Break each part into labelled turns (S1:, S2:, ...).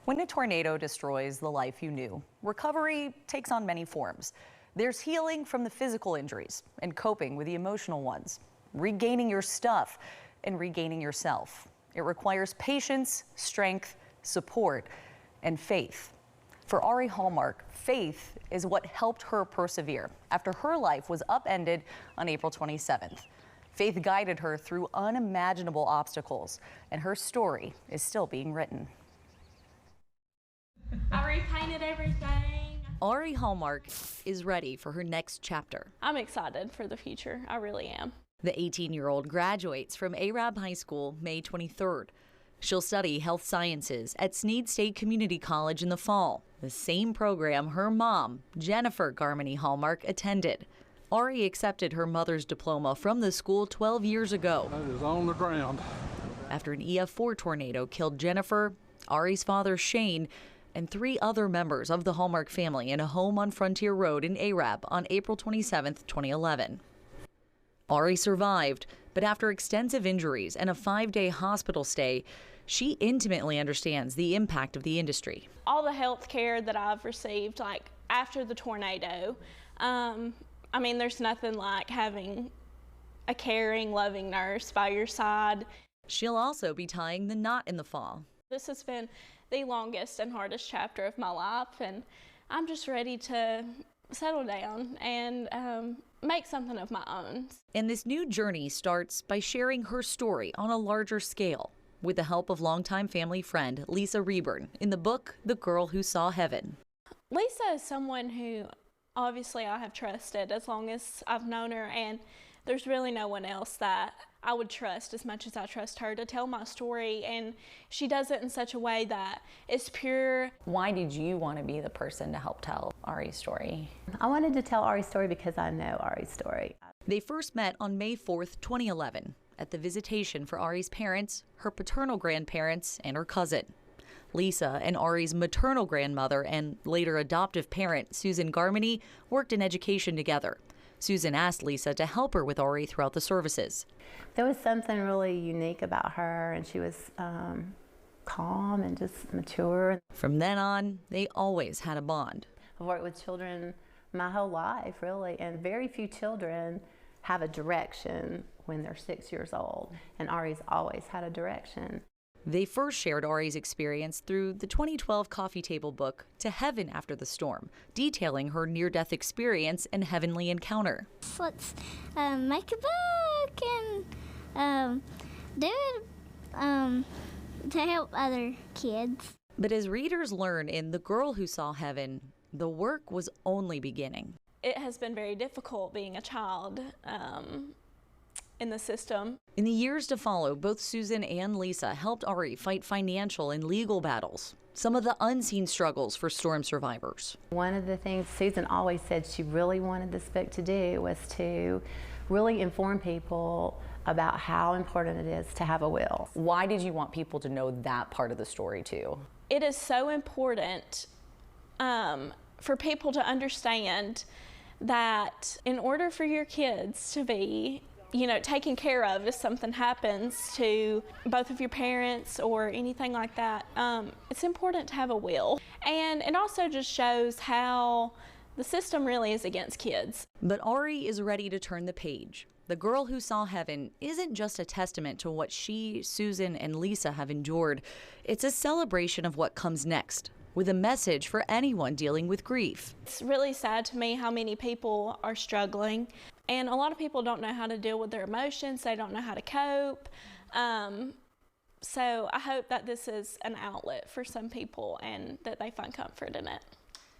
S1: When a tornado destroys the life you knew, recovery takes on many forms. There's healing from the physical injuries and coping with the emotional ones, regaining your stuff and regaining yourself. It requires patience, strength, support, and faith. For Ari Hallmark, faith is what helped her persevere after her life was upended on April 27th. Faith guided her through unimaginable obstacles, and her story is still being written.
S2: I repainted everything.
S1: Ari Hallmark is ready for her next chapter.
S2: I'm excited for the future. I really am.
S1: The 18-year-old graduates from Arab High School May 23rd. She'll study health sciences at Snead State Community College in the fall, the same program her mom, Jennifer Garmany Hallmark, attended. Ari accepted her mother's diploma from the school 12 years ago.
S3: That is on the ground.
S1: After an EF4 tornado killed Jennifer, Ari's father, Shane, and 3 other members of the Hallmark family in a home on Frontier Road in Arab on April 27, 2011. Ari survived, but after extensive injuries and a 5-day hospital stay, she intimately understands the impact of the industry.
S2: All the health care that I've received, like after the tornado, I mean, there's nothing like having a caring, loving nurse by your side.
S1: She'll also be tying the knot in the fall.
S2: This has been the longest and hardest chapter of my life, and I'm just ready to settle down and make something of my own.
S1: And this new journey starts by sharing her story on a larger scale with the help of longtime family friend Lisa Rayburn in the book, The Girl Who Saw Heaven.
S2: Lisa is someone who obviously I have trusted as long as I've known her, and there's really no one else that I would trust as much as I trust her to tell my story, and she does it in such a way that it's pure.
S1: Why did you want to be the person to help tell Ari's story?
S4: I wanted to tell Ari's story because I know Ari's story.
S1: They first met on May 4th, 2011 at the visitation for Ari's parents, her paternal grandparents, and her cousin. Lisa and Ari's maternal grandmother and later adoptive parent, Susan Garmany, worked in education together. Susan asked Lisa to help her with Ari throughout the services.
S4: There was something really unique about her, and she was calm and just mature.
S1: From then on, they always had a bond.
S4: I've worked with children my whole life, really, and very few children have a direction when they're 6 years old, and Ari's always had a direction.
S1: They first shared Ari's experience through the 2012 coffee table book, To Heaven After the Storm, detailing her near-death experience and heavenly encounter.
S5: Let's make a book and do it to help other kids.
S1: But as readers learn in The Girl Who Saw Heaven, the work was only beginning.
S2: It has been very difficult being a child in the system.
S1: In the years to follow, both Susan and Lisa helped Ari fight financial and legal battles, some of the unseen struggles for storm survivors.
S4: One of the things Susan always said she really wanted this book to do was to really inform people about how important it is to have a will.
S1: Why did you want people to know that part of the story too?
S2: It is so important for people to understand that in order for your kids to be taken care of if something happens to both of your parents or anything like that, it's important to have a will. And it also just shows how the system really is against kids.
S1: But Ari is ready to turn the page. The Girl Who Saw Heaven isn't just a testament to what she, Susan, and Lisa have endured. It's a celebration of what comes next, with a message for anyone dealing with grief.
S2: It's really sad to me how many people are struggling, and a lot of people don't know how to deal with their emotions. They don't know how to cope. So I hope that this is an outlet for some people and that they find comfort in it.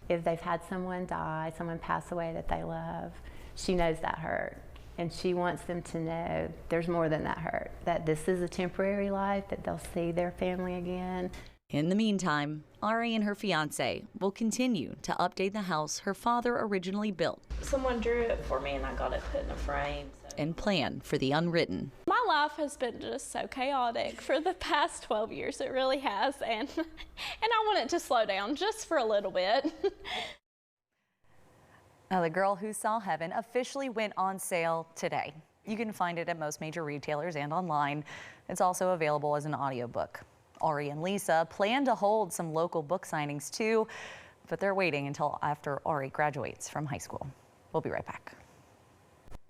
S4: If they've had someone die, someone pass away that they love, she knows that hurt. And she wants them to know there's more than that hurt, that this is a temporary life, that they'll see their family again.
S1: In the meantime, Ari and her fiance will continue to update the house her father originally built.
S2: Someone drew it for me and I got it put in a frame.
S1: And plan for the unwritten.
S2: My life has been just so chaotic for the past 12 years. It really has. And I want it to slow down just for a little bit.
S1: Now, The Girl Who Saw Heaven officially went on sale today. You can find it at most major retailers and online. It's also available as an audiobook. Ari and Lisa plan to hold some local book signings too, but they're waiting until after Ari graduates from high school. We'll be right back.